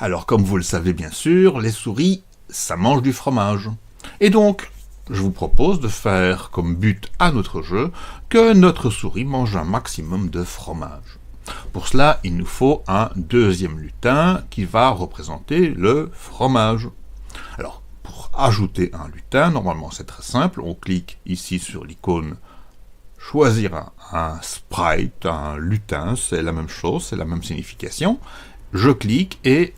Alors, comme vous le savez bien sûr, les souris, ça mange du fromage. Et donc, je vous propose de faire comme but à notre jeu que notre souris mange un maximum de fromage. Pour cela, il nous faut un deuxième lutin qui va représenter le fromage. Alors, pour ajouter un lutin, normalement c'est très simple, on clique ici sur l'icône choisir un sprite, un lutin, c'est la même chose, c'est la même signification. Je clique et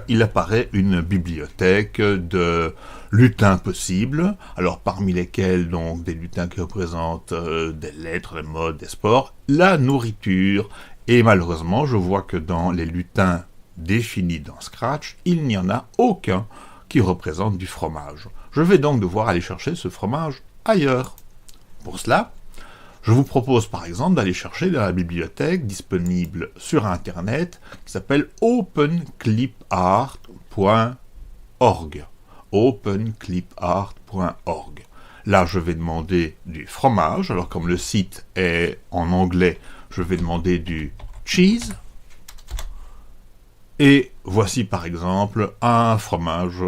il apparaît une bibliothèque de lutins possibles, alors parmi lesquels donc des lutins qui représentent des lettres, des modes, des sports, la nourriture, et malheureusement je vois que dans les lutins définis dans Scratch, il n'y en a aucun qui représente du fromage. Je vais donc devoir aller chercher ce fromage ailleurs. Pour cela, je vous propose par exemple d'aller chercher dans la bibliothèque disponible sur Internet qui s'appelle openclipart.org. openclipart.org. Là, je vais demander du fromage. Alors, comme le site est en anglais, je vais demander du cheese. Et voici par exemple un fromage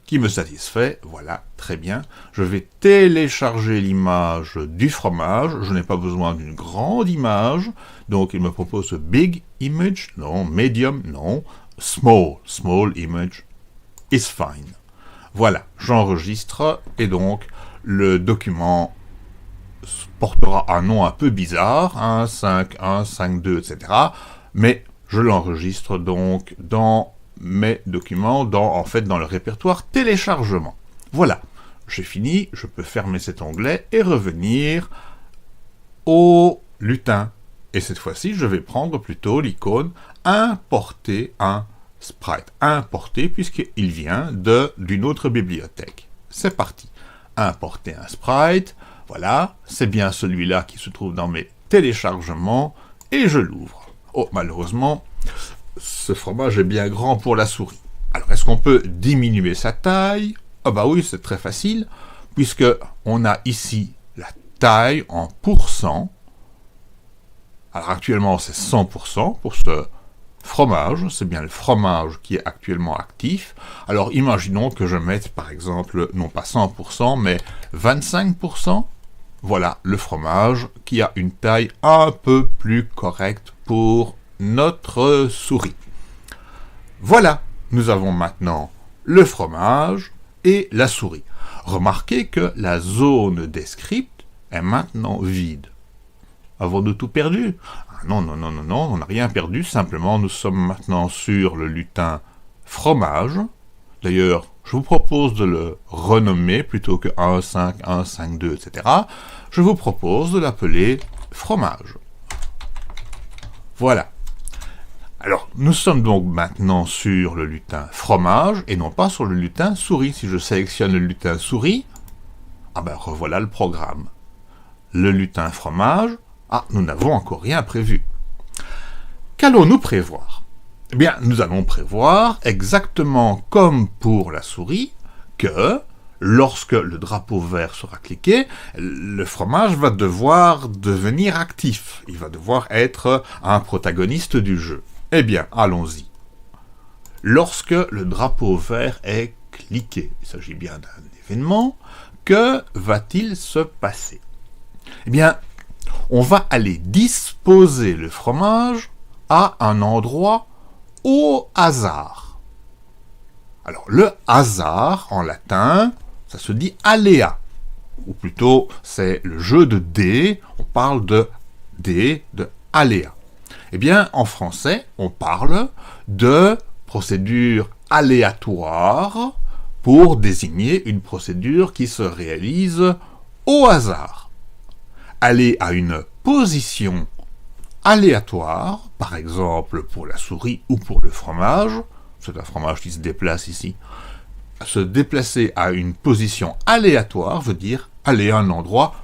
qui me satisfait, voilà, très bien. Je vais télécharger l'image du fromage, je n'ai pas besoin d'une grande image, donc il me propose big image, non, medium, non, small image is fine. Voilà, j'enregistre, et donc le document portera un nom un peu bizarre, 1.5.1.5.2, etc., mais je l'enregistre donc dans mes documents dans le répertoire téléchargement. Voilà, j'ai fini, je peux fermer cet onglet et revenir au lutin. Et cette fois-ci, je vais prendre plutôt l'icône importer un sprite. Importer puisqu'il vient d'une autre bibliothèque. C'est parti. Importer un sprite, voilà, c'est bien celui-là qui se trouve dans mes téléchargements et je l'ouvre. Oh, malheureusement, ce fromage est bien grand pour la souris. Alors, est-ce qu'on peut diminuer sa taille? Ah bah oui, c'est très facile, puisque on a ici la taille en pourcent. Alors actuellement, c'est 100% pour ce fromage. C'est bien le fromage qui est actuellement actif. Alors, imaginons que je mette, par exemple, non pas 100%, mais 25%. Voilà, le fromage qui a une taille un peu plus correcte pour notre souris. Voilà, nous avons maintenant le fromage et la souris. Remarquez que la zone des scripts est maintenant vide. Avons-nous tout perdu? Non, on n'a rien perdu, simplement nous sommes maintenant sur le lutin fromage. D'ailleurs, je vous propose de le renommer plutôt que 1.5, 1.5.2, etc. Je vous propose de l'appeler fromage. Voilà. Alors, nous sommes donc maintenant sur le lutin fromage et non pas sur le lutin souris. Si je sélectionne le lutin souris, ah ben revoilà le programme. Le lutin fromage, nous n'avons encore rien prévu. Qu'allons-nous prévoir? Eh bien, nous allons prévoir, exactement comme pour la souris, que lorsque le drapeau vert sera cliqué, le fromage va devoir devenir actif. Il va devoir être un protagoniste du jeu. Eh bien, allons-y. Lorsque le drapeau vert est cliqué, il s'agit bien d'un événement, que va-t-il se passer? Eh bien, on va aller disposer le fromage à un endroit au hasard. Alors, le hasard, en latin, ça se dit aléa. Ou plutôt, c'est le jeu de dés, on parle de dés, de aléa. Eh bien, en français, on parle de procédure aléatoire pour désigner une procédure qui se réalise au hasard. Aller à une position aléatoire, par exemple pour la souris ou pour le fromage, c'est un fromage qui se déplace ici, se déplacer à une position aléatoire veut dire aller à un endroit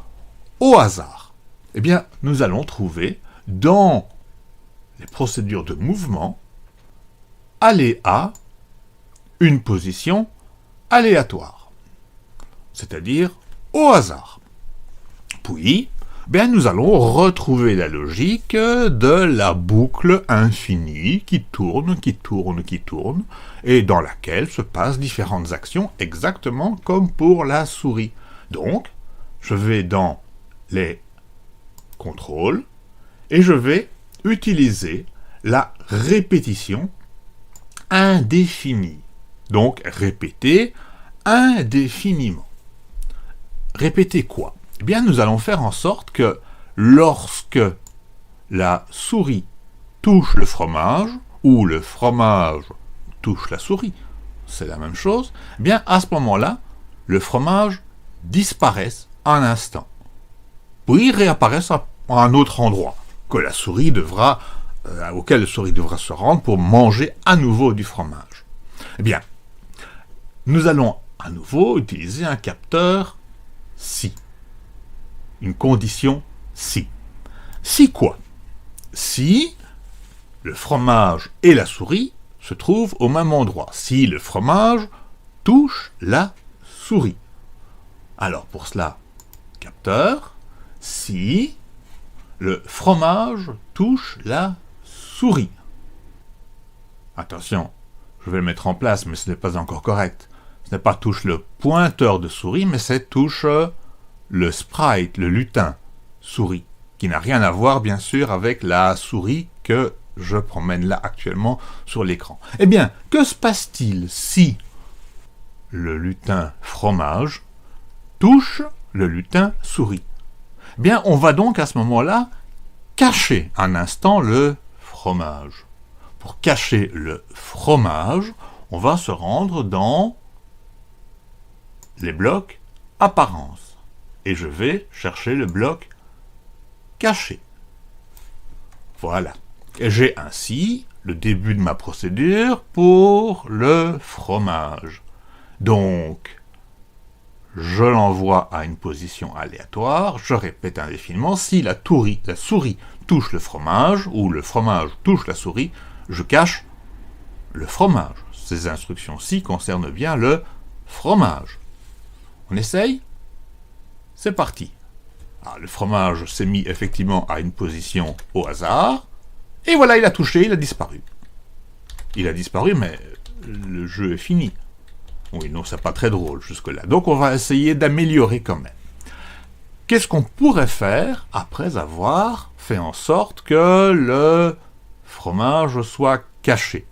au hasard. Eh bien, nous allons trouver dans les procédures de mouvement, aller à une position aléatoire, c'est-à-dire au hasard. Puis, Bien, nous allons retrouver la logique de la boucle infinie qui tourne, et dans laquelle se passent différentes actions exactement comme pour la souris. Donc, je vais dans les contrôles et je vais utiliser la répétition indéfinie. Donc, répéter indéfiniment. Répéter quoi? Eh bien, nous allons faire en sorte que lorsque la souris touche le fromage, ou le fromage touche la souris, c'est la même chose, eh bien, à ce moment-là, le fromage disparaisse un instant. Puis réapparaisse à un autre endroit, que la souris devra, auquel la souris devra se rendre pour manger à nouveau du fromage. Eh bien, nous allons à nouveau utiliser un capteur si. Une condition si. Si quoi? Si le fromage et la souris se trouvent au même endroit. Si le fromage touche la souris. Alors pour cela, capteur, si le fromage touche la souris. Attention, je vais le mettre en place, mais ce n'est pas encore correct. Ce n'est pas touche le pointeur de souris, mais c'est touche le sprite, le lutin souris, qui n'a rien à voir bien sûr avec la souris que je promène là actuellement sur l'écran. Eh bien, que se passe-t-il si le lutin fromage touche le lutin souris? Eh bien, on va donc à ce moment-là cacher un instant le fromage. Pour cacher le fromage, on va se rendre dans les blocs apparence. Et je vais chercher le bloc caché. Voilà. Et j'ai ainsi le début de ma procédure pour le fromage. Donc, je l'envoie à une position aléatoire, je répète indéfiniment, si la souris touche le fromage, ou le fromage touche la souris, je cache le fromage. Ces instructions-ci concernent bien le fromage. On essaye ? C'est parti. Alors, le fromage s'est mis effectivement à une position au hasard, et voilà, il a touché, il a disparu. Il a disparu, mais le jeu est fini. Oui, non, c'est pas très drôle jusque-là. Donc on va essayer d'améliorer quand même. Qu'est-ce qu'on pourrait faire après avoir fait en sorte que le fromage soit caché?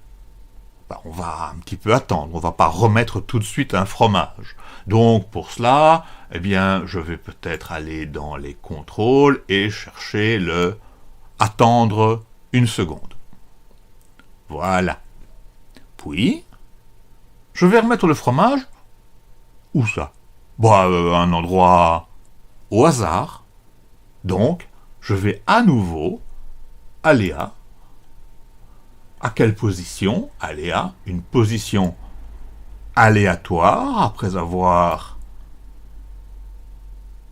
On va un petit peu attendre, on ne va pas remettre tout de suite un fromage. Donc pour cela, eh bien, je vais peut-être aller dans les contrôles et chercher le attendre une seconde. Voilà. Puis, je vais remettre le fromage. Où ça? Un endroit au hasard. Donc, je vais à nouveau aller à quelle position? Aller à une position aléatoire après avoir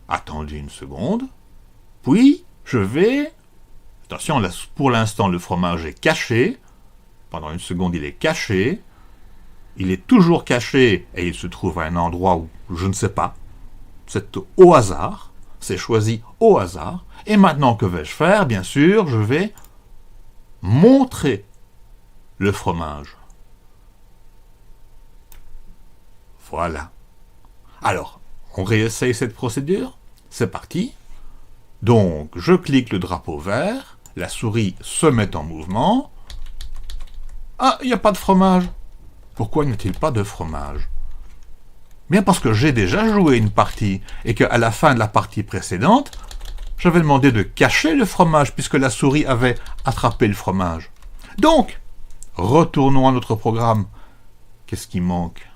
attendu une seconde. Puis, je vais... Attention, là, pour l'instant, le fromage est caché. Pendant une seconde, il est caché. Il est toujours caché et il se trouve à un endroit où je ne sais pas. C'est au hasard. C'est choisi au hasard. Et maintenant, que vais-je faire? Bien sûr, je vais montrer le fromage. Voilà. Alors, on réessaye cette procédure. C'est parti. Donc, je clique le drapeau vert. La souris se met en mouvement. Ah, il n'y a pas de fromage. Pourquoi n'y a-t-il pas de fromage? Bien parce que j'ai déjà joué une partie et qu'à la fin de la partie précédente, j'avais demandé de cacher le fromage puisque la souris avait attrapé le fromage. Donc, retournons à notre programme. Qu'est-ce qui manque?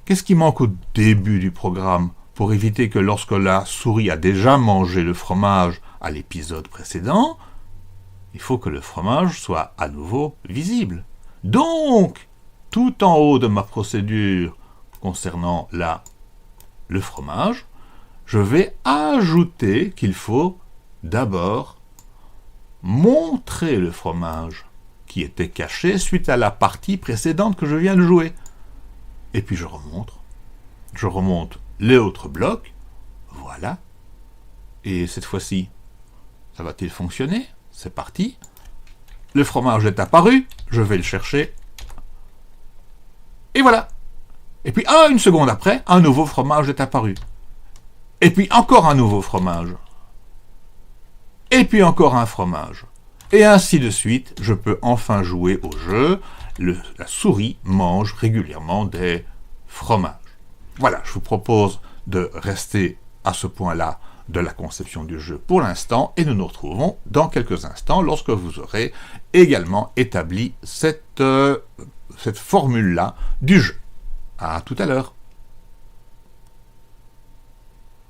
Qu'est-ce qui manque au début du programme pour éviter que lorsque la souris a déjà mangé le fromage à l'épisode précédent, il faut que le fromage soit à nouveau visible. Donc, tout en haut de ma procédure concernant le fromage, je vais ajouter qu'il faut d'abord montrer le fromage qui était caché suite à la partie précédente que je viens de jouer. Et puis je remonte les autres blocs, voilà, Et cette fois-ci, ça va-t-il fonctionner? C'est parti. Le fromage est apparu, je vais le chercher. Et voilà. Et puis, une seconde après, un nouveau fromage est apparu. Et puis encore un nouveau fromage. Et puis encore un fromage. Et ainsi de suite, je peux enfin jouer au jeu. La souris mange régulièrement des fromages. Voilà, je vous propose de rester à ce point-là de la conception du jeu pour l'instant, et nous nous retrouvons dans quelques instants lorsque vous aurez également établi cette formule-là du jeu. À tout à l'heure.